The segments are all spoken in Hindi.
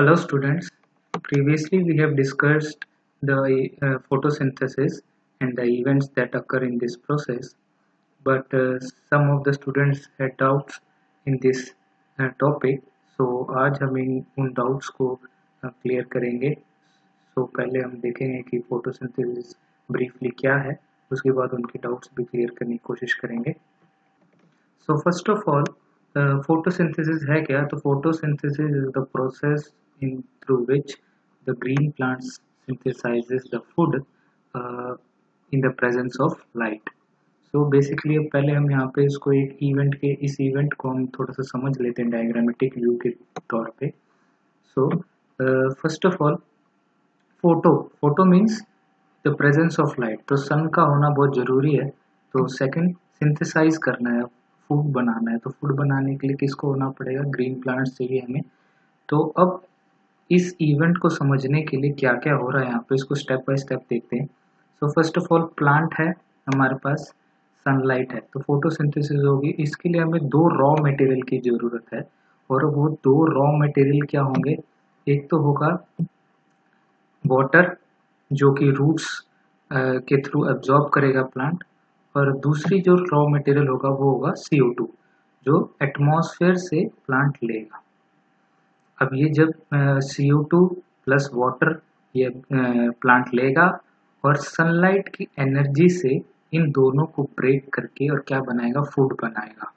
Hello students, previously we have discussed the photosynthesis and the events that occur in this process, but some of the students had doubts in this topic, so आज हम उन doubts को clear करेंगे. So पहले हम देखेंगे कि photosynthesis briefly क्या है, उसके बाद उनके doubts भी clear करने की कोशिश करेंगे. So first of all, photosynthesis है क्या? तो photosynthesis is the process through which the green plants synthesizes the food in the presence of light. So basically अब पहले हम यहाँ पे इसको इस इवेंट को हम थोड़ा सा समझ लेते हैं डायग्रामेटिक व्यू के तौर पे. So first of all, photo means the presence of light. तो सन का होना बहुत ज़रूरी है. तो सेकंड, सिंथेसाइज करना है, फूड बनाना है. तो फूड बनाने के लिए किसको होना पड़ेगा? ग्रीन प्लांट्स चाहिए हमें. तो अब इस इवेंट को समझने के लिए क्या क्या हो रहा है यहाँ पे, इसको स्टेप बाय स्टेप देखते हैं. So first of all, plant है हमारे पास, सनलाइट है, तो फोटोसिंथेसिस होगी. इसके लिए हमें दो रॉ मटेरियल की ज़रूरत है, और वो दो रॉ मटेरियल क्या होंगे? एक तो होगा वाटर, जो कि रूट्स के थ्रू एब्जॉर्ब करेगा प्लांट, और दूसरी जो रॉ मटेरियल होगा वो होगा CO2, जो एटमॉस्फेयर से प्लांट लेगा. अब ये जब CO2 प्लस वाटर ये प्लांट लेगा, और सनलाइट की एनर्जी से इन दोनों को ब्रेक करके और क्या बनाएगा? फूड बनाएगा.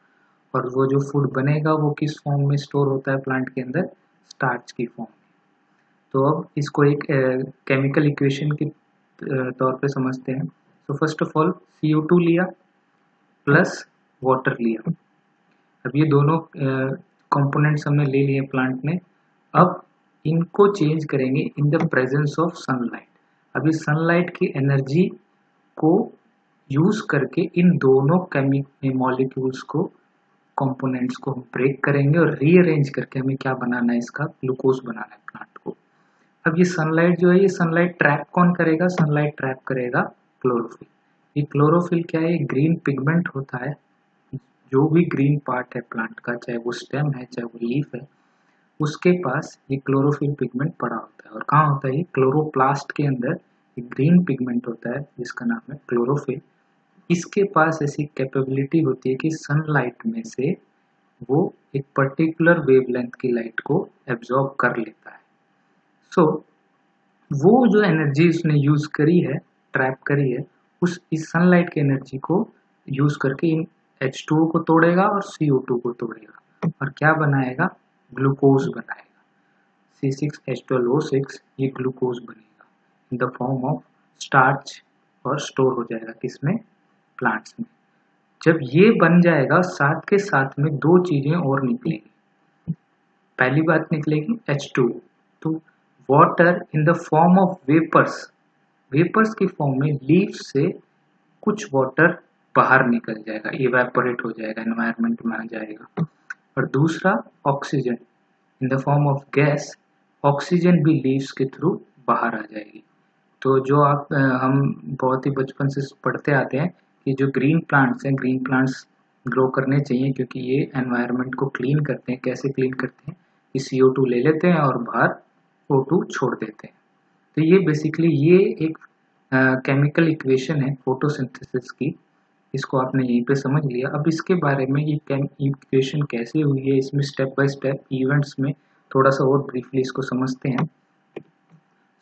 और वो जो फूड बनेगा वो किस फॉर्म में स्टोर होता है प्लांट के अंदर? स्टार्च की फॉर्म में. तो अब इसको एक केमिकल इक्वेशन के तौर पे समझते हैं. तो फर्स्ट ऑफ ऑल, CO2 लिया प्लस वाटर लिया. अब ये दोनों कंपोनेंट्स हमने ले लिए प्लांट ने. अब इनको चेंज करेंगे in the presence of sunlight. अभी सनलाइट की एनर्जी को यूज करके इन दोनों केमिकल मॉलिक्यूल्स को, कंपोनेंट्स को हम ब्रेक करेंगे और रीअरेंज करके हमें क्या बनाना है? इसका ग्लूकोज बनाना है प्लांट को. अब ये सनलाइट जो है, ये सनलाइट ट्रैप कौन करेगा? सनलाइट ट्रैप करेगा क्लोरोफिल. ये क्लोरोफिल क्या है? ग्रीन पिगमेंट होता है. जो भी ग्रीन पार्ट है प्लांट का, चाहे वो स्टेम है चाहे वो लीफ है, उसके पास ये क्लोरोफिल पिगमेंट पड़ा होता है. और कहाँ होता है? ये क्लोरोप्लास्ट के अंदर एक ग्रीन पिगमेंट होता है जिसका नाम है क्लोरोफिल. इसके पास ऐसी कैपेबिलिटी होती है कि सनलाइट में से वो एक पर्टिकुलर वेवलेंथ की लाइट को एब्जॉर्ब कर लेता है. सो वो जो एनर्जी उसने यूज करी है, ट्रैप करी है, इस सनलाइट की एनर्जी को यूज करके इन H2O को तोड़ेगा और CO2 को तोड़ेगा और क्या बनाएगा? ग्लूकोज बनाएगा. C6H12O6 ये ग्लूकोज बनेगा इन द फॉर्म ऑफ स्टार्च और स्टोर हो जाएगा किसमें? प्लांट्स में. जब ये बन जाएगा, साथ के साथ में दो चीजें और निकलेंगी. पहली बात निकलेगी H2. तो water in the form of vapours की फॉर्म में लीफ से कुछ वाटर बाहर निकल जाएगा, इवेपोरेट हो जाएगा, एनवायरनमेंट में आ जाएगा. और दूसरा oxygen in the form of gas, oxygen भी लीव्स के थ्रू बाहर आ जाएगी. तो जो हम बहुत ही बचपन से पढ़ते आते हैं कि जो ग्रीन प्लांट्स हैं, ग्रीन प्लांट्स ग्रो करने चाहिए क्योंकि ये एनवायरनमेंट को क्लीन करते हैं. कैसे क्लीन करते हैं? कि CO2 ले लेते हैं और बाहर O2 छोड़ देते हैं. तो ये बेसिकली ये एक केमिकल इक्वेशन है फोटोसिंथेसिस की. इसको आपने यहीं पे समझ लिया. अब इसके बारे में ये इक्वेशन कैसे हुई है, इसमें स्टेप बाय स्टेप इवेंट्स में थोड़ा सा और ब्रीफली इसको समझते हैं.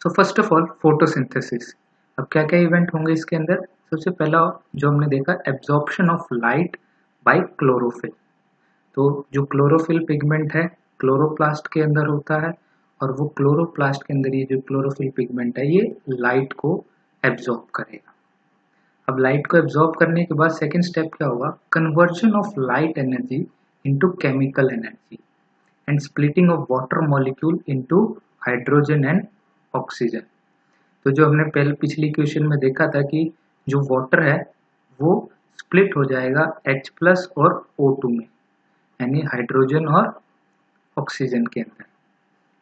So first of all, photosynthesis. अब क्या क्या इवेंट होंगे इसके अंदर? सबसे पहला जो हमने देखा, absorption of light by chlorophyll. तो जो क्लोरोफिल पिगमेंट है क्लोरोप्लास्ट के अंदर होता है, और वो क्लोरोप्लास्ट के अंदर ये जो क्लोरोफिल पिगमेंट है ये लाइट को एब्जॉर्ब करेगा. अब लाइट को एब्जॉर्ब करने के बाद सेकेंड स्टेप क्या होगा? Conversion of light energy into chemical energy and splitting of water molecule into hydrogen and oxygen. तो जो हमने पहले पिछली इक्वेशन में देखा था कि जो वाटर है वो स्प्लिट हो जाएगा H+ और O2 में, यानी हाइड्रोजन और ऑक्सीजन के अंदर.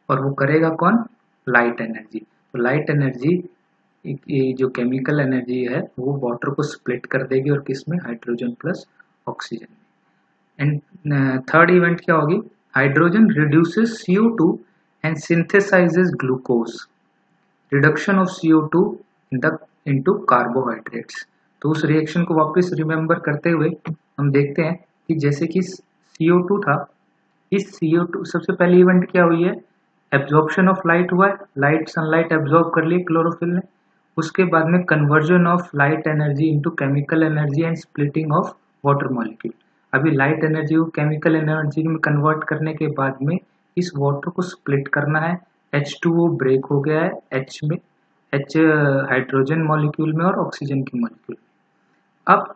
और वो करेगा कौन? Light energy. तो लाइट एनर्जी, ये जो केमिकल एनर्जी है वो वाटर को स्प्लिट कर देगी और किसमें? हाइड्रोजन प्लस ऑक्सीजन में. एंड थर्ड इवेंट क्या होगी? Hydrogen reduces CO2 and synthesizes glucose. Reduction of CO2 into carbohydrates. तो उस रिएक्शन को वापस रिमेम्बर करते हुए हम देखते हैं कि जैसे कि CO2 था, इस CO2 सबसे पहली इवेंट क्या हुई है, एब्जॉर्प्शन ऑफ लाइट हुआ है, लाइट सनलाइट एब्जॉर्ब कर ली क्लोरोफिल ने, उसके बाद में conversion of light energy into chemical energy and splitting of water molecule. अभी लाइट एनर्जी को केमिकल एनर्जी में कन्वर्ट करने के बाद में इस वाटर को स्प्लिट करना है, H2O ब्रेक हो गया है H में, H हाइड्रोजन मॉलिक्यूल में और ऑक्सीजन के मॉलिक्यूल में। अब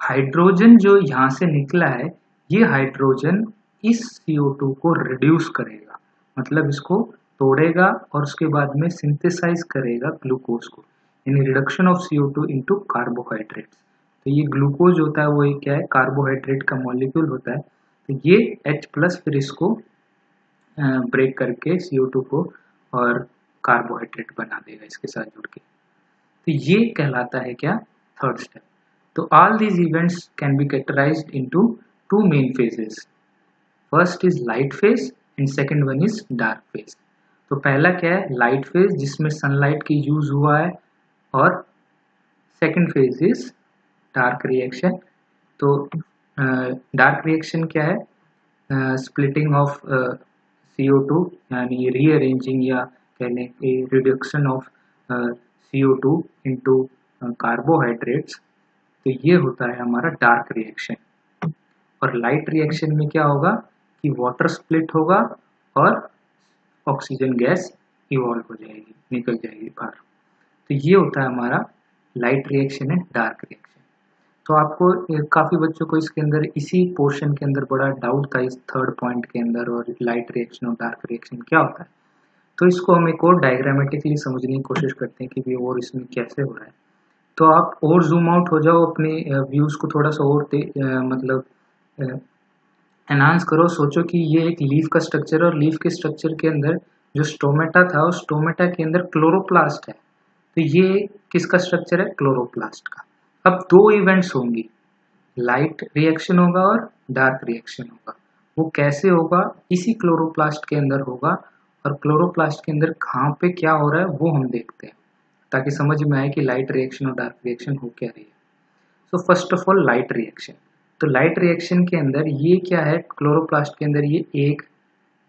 हाइड्रोजन जो यहाँ से निकला है, ये हाइड्रोजन इस CO2 को रिड्यूस करेगा, मतलब इसको तोड़ेगा और उसके बाद में सिंथेसाइज करेगा ग्लूकोज को, यानी reduction of CO2 into carbohydrates. तो ये ग्लूकोज होता है वो एक क्या है, कार्बोहाइड्रेट का मॉलिक्यूल होता है। तो ये H+ फिर इसको ब्रेक करके CO2 को और कार्बोहाइड्रेट बना देगा इसके साथ जुड़ के। तो ये कहलाता है क्या, थर्ड स्टेप। तो all these events can be categorized into two main phases. First is light phase and second one is dark phase. तो पहला क्या है, लाइट फेज जिसमें सनलाइट की यूज हुआ है, और second phase is dark reaction. तो डार्क रिएक्शन क्या है, स्प्लिटिंग ऑफ CO2 यानी रीअरेंजिंग या कहने की reduction of CO2 into carbohydrates. तो ये होता है हमारा डार्क रिएक्शन। और लाइट रिएक्शन में क्या होगा कि वाटर स्प्लिट होगा और ऑक्सीजन गैस इवॉल्व हो जाएगी, निकल जाएगी बाहर। तो ये होता है हमारा light reaction and dark reaction. तो आपको काफ़ी बच्चों को इसके अंदर इसी पोर्शन के अंदर बड़ा डाउट था इस थर्ड पॉइंट के अंदर, और लाइट रिएक्शन और डार्क रिएक्शन क्या होता है। तो इसको हम एक और डायग्रामेटिकली समझने की कोशिश करते हैं कि भी और इसमें कैसे हो रहा है। तो आप और जूम आउट हो जाओ, अपने व्यूज़ को थोड़ा सा और मतलब एनहांस करो। सोचो कि ये एक लीफ का स्ट्रक्चर है और लीफ के स्ट्रक्चर के अंदर जो स्टोमेटा था उस स्टोमेटा के अंदर क्लोरोप्लास्ट है। तो ये किसका स्ट्रक्चर है, क्लोरोप्लास्ट का। अब दो इवेंट्स होंगी, लाइट रिएक्शन होगा और डार्क रिएक्शन होगा। वो कैसे होगा, इसी क्लोरोप्लास्ट के अंदर होगा, और क्लोरोप्लास्ट के अंदर कहाँ पे क्या हो रहा है वो हम देखते हैं, ताकि समझ में आए कि लाइट रिएक्शन और डार्क रिएक्शन हो क्या रही है। So first of all light reaction. तो लाइट रिएक्शन के अंदर ये क्या है, क्लोरोप्लास्ट के अंदर ये एक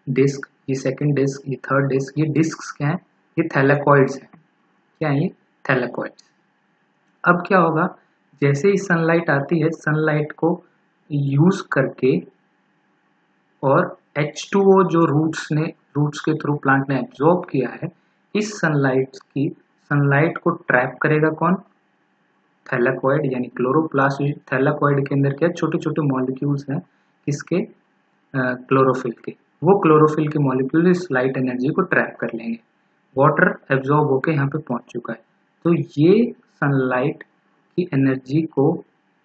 डिस्क, ये सेकंड डिस्क, ये थर्ड डिस्क, ये डिस्क क्या है, ये थैलेकॉइड्स हैं। क्या है ये, थैलेकॉइड्स। अब क्या होगा, जैसे ही सनलाइट आती है, सनलाइट को यूज करके और H2O जो रूट्स के थ्रू प्लांट ने एब्जॉर्ब किया है, इस सनलाइट को ट्रैप करेगा कौन, थैलेकॉइड, यानी क्लोरोप्लास्ट। थैलेकॉइड के अंदर क्या छोटे छोटे मॉलिक्यूल्स हैं, किसके, क्लोरोफिल के। वो क्लोरोफिल के मॉलिक्यूल इस लाइट एनर्जी को ट्रैप कर लेंगे। वाटर एब्जॉर्ब होकर यहाँ पे पहुंच चुका है, तो ये सनलाइट की एनर्जी को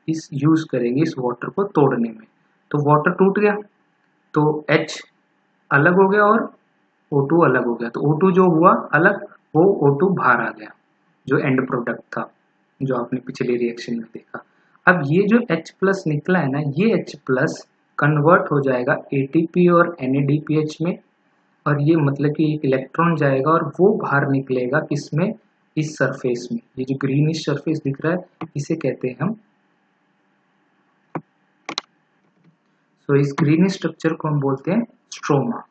इस यूज करेंगे इस वाटर को तोड़ने में। तो वाटर टूट गया, तो H अलग हो गया और O2 अलग हो गया। तो O2 जो हुआ अलग, वो O2 बाहर आ गया, जो एंड प्रोडक्ट था जो आपने पिछले रिएक्शन में देखा। अब ये जो H+ निकला है ना, ये H+ कन्वर्ट हो जाएगा ATP और NADPH में, और ये मतलब कि एक इलेक्ट्रॉन जाएगा और वो बाहर निकलेगा किसमें, इस सरफेस में। ये जो ग्रीनिश सरफेस दिख रहा है इसे कहते हैं हम, तो इस ग्रीनिश स्ट्रक्चर को हम बोलते हैं स्ट्रोमा।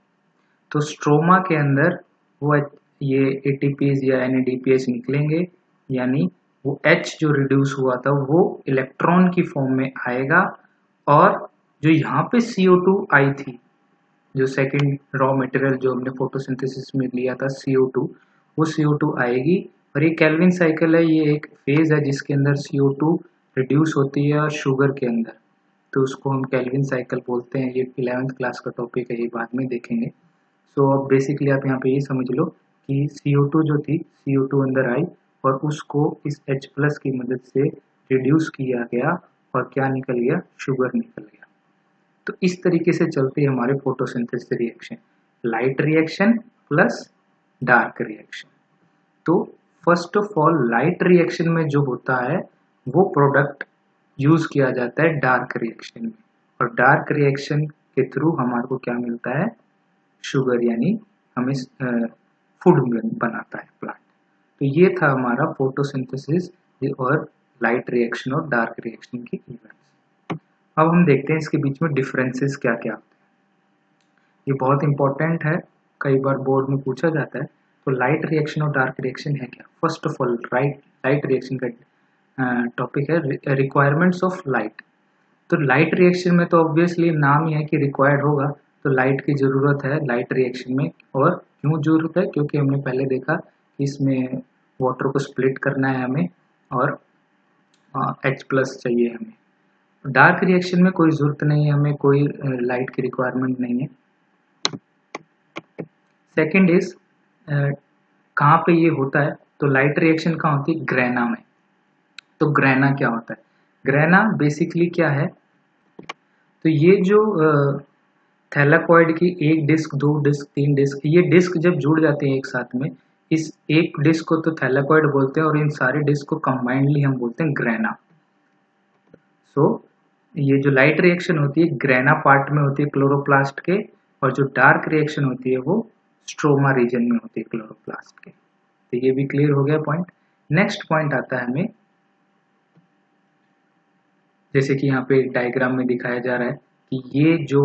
तो स्ट्रोमा के अंदर वो ये ATPs या NADPH निकलेंगे, यानी वो H जो रिड्यूस हुआ था वो इलेक्ट्रॉन की फॉर्म में आएगा, और जो यहाँ पे CO2 आई थी, जो सेकंड रॉ मटेरियल जो हमने फोटोसिंथेसिस में लिया था CO2, वो CO2 आएगी। और ये केल्विन साइकिल है, ये एक फेज है जिसके अंदर CO2 रिड्यूस होती है शुगर के अंदर, तो उसको हम केल्विन साइकिल बोलते हैं। ये 11th क्लास का टॉपिक है, ये बाद में देखेंगे। सो अब बेसिकली आप यहाँ पे ये समझ लो कि CO2 जो थी, CO2 अंदर आई और उसको इस H+ की मदद से रिड्यूस किया गया, और क्या निकल गया, शुगर निकल गया। तो इस तरीके से चलती है हमारे photosynthesis reaction, light reaction plus dark reaction. तो first of all light reaction में जो होता है वो प्रोडक्ट यूज किया जाता है डार्क रिएक्शन में, और डार्क रिएक्शन के थ्रू हमारे को क्या मिलता है, शुगर यानी हमें फूड बनाता है प्लांट। तो ये था हमारा फोटोसिंथेसिस और लाइट रिएक्शन और डार्क रिएक्शन की इवेंट्स। अब हम देखते हैं इसके बीच में डिफरेंसेस क्या क्या होते हैं। ये बहुत इंपॉर्टेंट है, कई बार बोर्ड में पूछा जाता है। तो लाइट रिएक्शन और डार्क रिएक्शन है क्या? First of all light reaction का टॉपिक है रिक्वायरमेंट्स ऑफ लाइट। तो लाइट रिएक्शन में तो ऑब्वियसली नाम ही है कि रिक्वायर्ड होगा, तो लाइट की ज़रूरत है लाइट रिएक्शन में। और क्यों ज़रूरत है? क्योंकि हमने पहले देखा कि इसमें वाटर को स्प्लिट करना है हमें और H+ चाहिए हमें। डार्क रिएक्शन में कोई ज़रूरत नहीं है, हमें कोई लाइट की रिक्वायरमेंट नहीं है। सेकेंड इज कहाँ पे ये होता है? तो लाइट रिएक्शन कहाँ होती है? ग्रेना में। तो ग्रेना क्या होता है? ग्रेना बेसिकली क्या है? तो ये जो थैलाकॉइड की एक डिस्क, दो डिस्क, तीन डिस्क, ये डिस्क जब जुड़ जाती है एक साथ में, इस एक डिस्क को तो थैलाकॉइड बोलते हैं और इन सारे डिस्क को कंबाइंडली हम बोलते हैं ग्रेना। सो ये जो लाइट रिएक्शन होती है ग्रेना पार्ट में होती है क्लोरोप्लास्ट के, और जो डार्क रिएक्शन होती है वो स्ट्रोमा रीजन में होती है क्लोरोप्लास्ट के। तो ये भी क्लियर हो गया पॉइंट। नेक्स्ट पॉइंट आता है हमें, जैसे कि यहाँ पे डायग्राम में दिखाया जा रहा है कि ये जो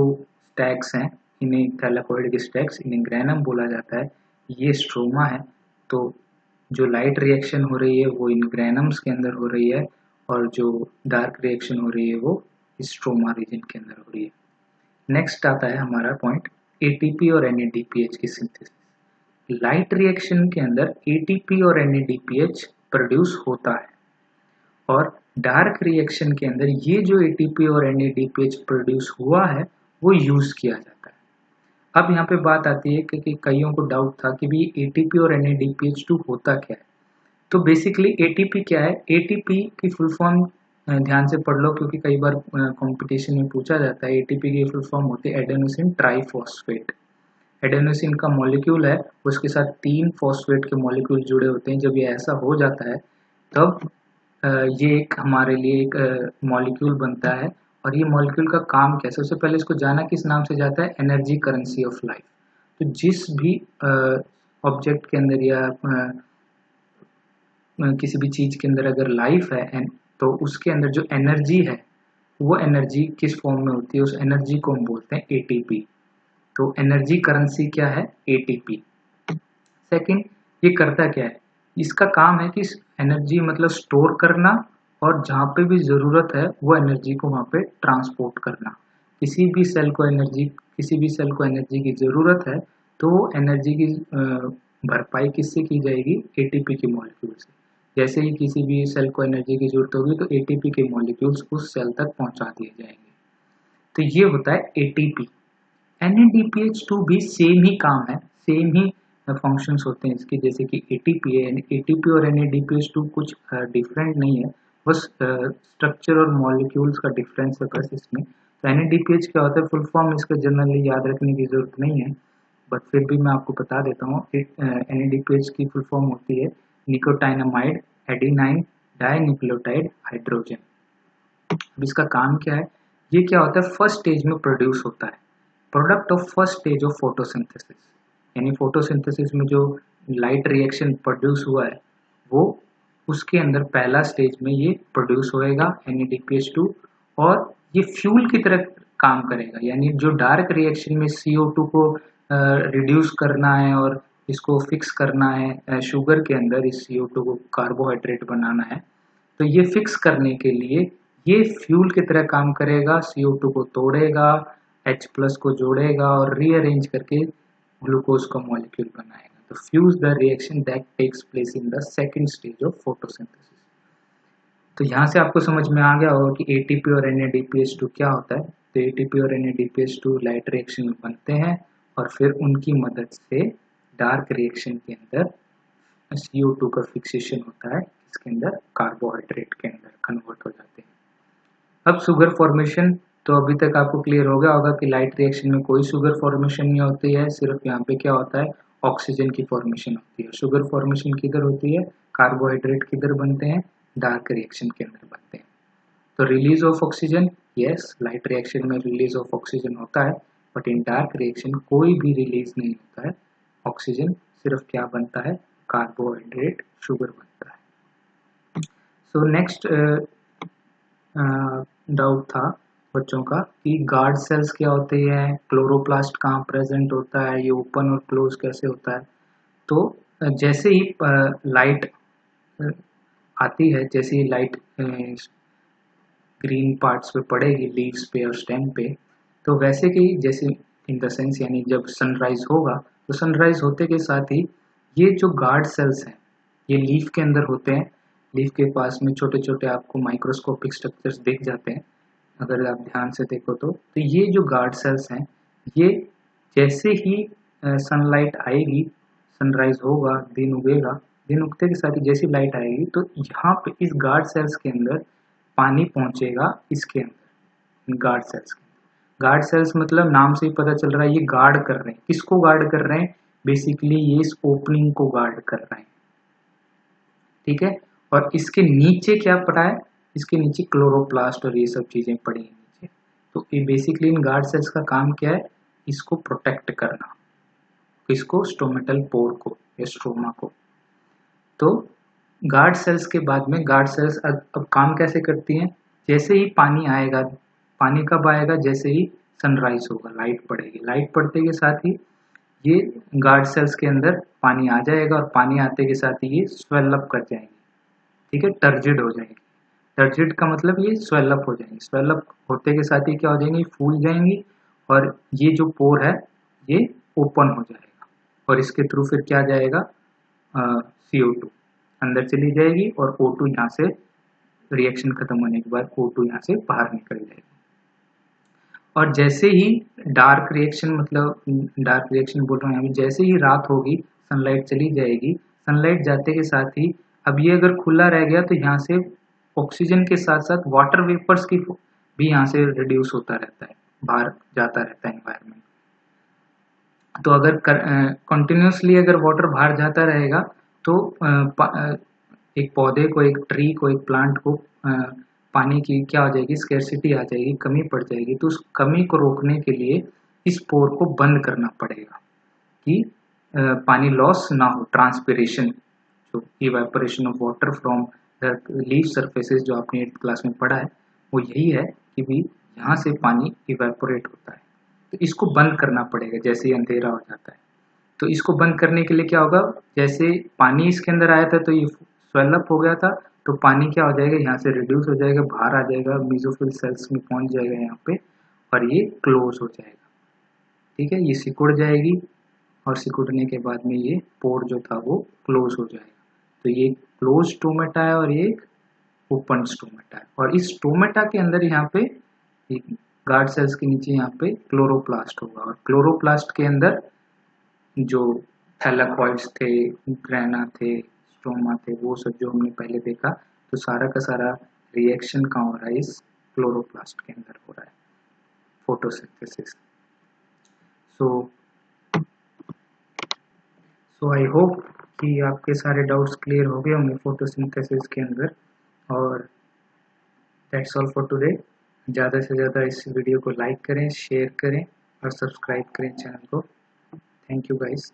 स्टैक्स हैं, इन्हें थैलाकॉइड के स्टैक्स, इन्हें ग्रेनम बोला जाता है, ये स्ट्रोमा है। तो जो लाइट रिएक्शन हो रही है वो इन ग्रेनम्स के अंदर हो रही है, और जो डार्क रिएक्शन हो रही है वो स्ट्रोमा रीजन के अंदर हो रही है। नेक्स्ट आता है हमारा पॉइंट एटीपी और NADPH की सिंथेसिस। लाइट रिएक्शन के अंदर एटीपी और NADPH प्रोड्यूस होता है, और डार्क रिएक्शन के अंदर ये जो एटीपी और NADPH प्रोड्यूस हुआ है वो यूज किया जाता है। अब यहाँ पे बात आती है कि कईयों को डाउट था कि भी एटीपी और NADPH2 होता क्या है। तो बेसिकली एटीपी क्या है? एटीपी की फुल फॉर्म ध्यान से पढ़ लो, क्योंकि कई बार कंपटीशन में पूछा जाता है। एटीपी की फुल फॉर्म होती है एडेनोसिन ट्राइफॉस्फेट। एडेनोसिन का मॉलिक्यूल है, उसके साथ 3 फॉस्फेट के मॉलिक्यूल जुड़े होते हैं। जब ये ऐसा हो जाता है तब ये एक हमारे लिए एक मॉलिक्यूल बनता है। और ये मॉलिक्यूल का काम क्या है? सबसे पहले इसको जाना किस नाम से जाता है? Energy currency of life. तो जिस भी ऑब्जेक्ट के अंदर या किसी भी चीज के अंदर अगर लाइफ है तो उसके अंदर जो एनर्जी है वो एनर्जी किस फॉर्म में होती है? उस एनर्जी को हम बोलते हैं एटीपी। तो एनर्जी करेंसी क्या है? एटीपी। सेकंड, ये करता क्या है? इसका काम है कि एनर्जी मतलब स्टोर करना, और जहाँ पे भी ज़रूरत है वो एनर्जी को वहाँ पे ट्रांसपोर्ट करना। किसी भी सेल को एनर्जी की ज़रूरत है तो वो एनर्जी की भरपाई किससे की जाएगी? एटीपी के मॉलिक्यूल से। जैसे ही किसी भी सेल को एनर्जी की जरूरत होगी तो एटीपी के मॉलिक्यूल्स उस सेल तक पहुंचा दिए जाएंगे। तो ये होता है एटीपी। NADPH2 भी सेम ही काम है, सेम ही फंक्शंस होते हैं इसके जैसे कि एटीपी है। एटीपी और NADPH2 कुछ डिफरेंट नहीं है, बस स्ट्रक्चर और मॉलिक्यूल्स का डिफरेंस है बस इसमें। तो NADPH क्या होता है? फुल फॉर्म इसका जनरली याद रखने की जरूरत नहीं है, बट फिर भी मैं आपको बता देता हूँ। NADPH की फुल फॉर्म होती है निकोटाइनामाइड एडिनाइन डाइन्यूक्लियोटाइड हाइड्रोजन। अब इसका काम क्या है? ये क्या होता है? फर्स्ट स्टेज में प्रोड्यूस होता है, product of first stage of photosynthesis. यानी फोटोसिंथेसिस में जो लाइट रिएक्शन प्रोड्यूस हुआ है वो उसके अंदर पहला स्टेज में ये प्रोड्यूस होएगा NADPH2, और ये फ्यूल की तरह काम करेगा। यानी जो डार्क रिएक्शन में CO2 को रिड्यूस करना है और इसको फिक्स करना है शुगर के अंदर, इस CO2 को कार्बोहाइड्रेट बनाना है, तो ये फिक्स करने के लिए ये फ्यूल की तरह काम करेगा। CO2 को तोड़ेगा, H+ को जोड़ेगा और रीअरेंज करके ग्लूकोज का मॉलिक्यूल बनाएगा। तो fuse the reaction that takes place in the second stage of photosynthesis. तो यहाँ से आपको समझ में आ गया होगा कि एटीपी और NADPH2 क्या होता है। तो एटीपी और NADPH2 लाइट रिएक्शन में बनते हैं और फिर उनकी मदद से डार्क रिएक्शन के अंदर CO2 का फिक्सेशन होता है, इसके अंदर कार्बोहाइड्रेट के अंदर कन्वर्ट हो जाते हैं। अब शुगर फॉर्मेशन, तो अभी तक आपको क्लियर हो गया होगा कि लाइट रिएक्शन में कोई शुगर फॉर्मेशन नहीं होती है, सिर्फ यहाँ पे क्या होता है? ऑक्सीजन की फॉर्मेशन होती है। शुगर फॉर्मेशन किधर होती है? कार्बोहाइड्रेट किधर बनते हैं? डार्क रिएक्शन के अंदर बनते हैं। तो release of oxygen, yes, light reaction में रिलीज ऑफ ऑक्सीजन होता है, बट इन डार्क रिएक्शन कोई भी रिलीज नहीं होता है, ऑक्सीजन, सिर्फ क्या बनता है, कार्बोहाइड्रेट, शुगर बनता है। सो नेक्स्ट डाउट था बच्चों का कि गार्ड सेल्स क्या होते हैं, क्लोरोप्लास्ट कहाँ प्रेजेंट होता है, ये ओपन और क्लोज कैसे होता है। तो जैसे ही लाइट आती है, जैसे ही लाइट ग्रीन पार्ट्स पे पड़ेगी, लीव्स पे और स्टेम पे, तो वैसे कि जैसे इन द सेंस यानी जब सनराइज होगा तो सनराइज होते के साथ ही ये जो गार्ड सेल्स हैं ये लीफ के अंदर होते हैं। लीफ के पास में छोटे छोटे आपको माइक्रोस्कोपिक स्ट्रक्चर्स दिख जाते हैं अगर आप ध्यान से देखो तो ये जो गार्ड सेल्स हैं ये जैसे ही सनलाइट आएगी, सनराइज होगा, दिन उगेगा, दिन उगते के साथ ही जैसी लाइट आएगी तो यहाँ पे इस गार्ड सेल्स के अंदर पानी पहुंचेगा, इसके अंदर गार्ड सेल्स के। गार्ड सेल्स मतलब नाम से ही पता चल रहा है ये गार्ड कर रहे हैं, किसको गार्ड कर रहे हैं, बेसिकली ये इस ओपनिंग को गार्ड कर रहे हैं, ठीक है। और इसके नीचे क्या पड़ा है, इसके नीचे क्लोरोप्लास्ट और ये सब चीजें पड़ी हैं नीचे। तो ये बेसिकली इन गार्ड सेल्स का काम क्या है, इसको प्रोटेक्ट करना, इसको स्टोमेटल पोर को या स्ट्रोमा को। तो गार्ड सेल्स के बाद में गार्ड सेल्स अब काम कैसे करती हैं, जैसे ही पानी आएगा, पानी कब आएगा, जैसे ही सनराइज होगा, लाइट पड़ेगी, लाइट पड़ते के साथ ही ये गार्ड सेल्स के अंदर पानी आ जाएगा और पानी आते के साथ ही ये स्वेल अप कर जाएंगे, ठीक है, टर्जिड हो जाएंगी। टर्जिड का मतलब ये स्वेल अप हो जाएंगी, स्वेल अप होते के साथ ही क्या हो जाएंगी, फूल जाएंगी और ये जो पोर है ये ओपन हो जाएगा और इसके थ्रू फिर क्या जाएगा, CO2 अंदर चली जाएगी और O2 यहाँ से रिएक्शन खत्म होने के बाद O2 यहाँ से बाहर निकल जाएगी। और जैसे ही डार्क रिएक्शन, मतलब डार्क रिएक्शन बोल रहा हूँ यहाँ पे, जैसे ही रात होगी सनलाइट चली जाएगी, सनलाइट जाते के साथ ही अब ये अगर खुला रह गया तो यहाँ से ऑक्सीजन के साथ साथ वाटर वेपर्स की भी यहाँ से रिड्यूस होता रहता है, बाहर जाता रहता है एनवायरनमेंट। तो अगर कंटिन्यूसली अगर वाटर बाहर जाता रहेगा तो एक पौधे को, एक ट्री को, एक प्लांट को पानी की क्या हो जाएगी, स्कैर्सिटी आ जाएगी, कमी पड़ जाएगी। तो उस कमी को रोकने के लिए इस पोर को बंद करना पड़ेगा कि पानी लॉस ना हो, ट्रांसपिरेशन, जो evaporation of water from leaf surfaces जो आपने 8th क्लास में पढ़ा है वो यही है कि भी यहाँ से पानी इवेपोरेट होता है। तो इसको बंद करना पड़ेगा जैसे ही अंधेरा हो जाता है। तो इसको बंद करने के लिए क्या होगा, जैसे पानी इसके अंदर आया था तो ये स्वेल अप हो गया था, तो पानी क्या हो जाएगा, यहाँ से रिड्यूस हो जाएगा, बाहर आ जाएगा, मेसोफिल सेल्स में पहुंच जाएगा यहाँ पे और ये क्लोज हो जाएगा, ठीक है, ये सिकुड़ जाएगी और सिकुड़ने के बाद में ये पोर जो था वो क्लोज हो जाएगा। तो ये क्लोज स्टोमेटा है और ये ओपन स्टोमेटा है। और इस स्टोमेटा के अंदर यहाँ पे गार्ड सेल्स के नीचे यहाँ पे क्लोरोप्लास्ट होगा और क्लोरोप्लास्ट के अंदर जो थैलाकॉइड्स थे, ग्रेना थे, स्ट्रोमा थे, वो सब जो हमने पहले देखा, तो सारा का सारा रिएक्शन कहाँ हो रहा है, इस क्लोरोप्लास्ट के अंदर हो रहा है, फोटोसिंथेसिस। सो आई होप कि आपके सारे डाउट्स क्लियर हो गए होंगे फोटोसिंथेसिस के अंदर। और दैट्स ऑल फॉर टुडे। ज़्यादा से ज़्यादा इस वीडियो को लाइक करें, शेयर करें और सब्सक्राइब करें चैनल को। Thank you guys.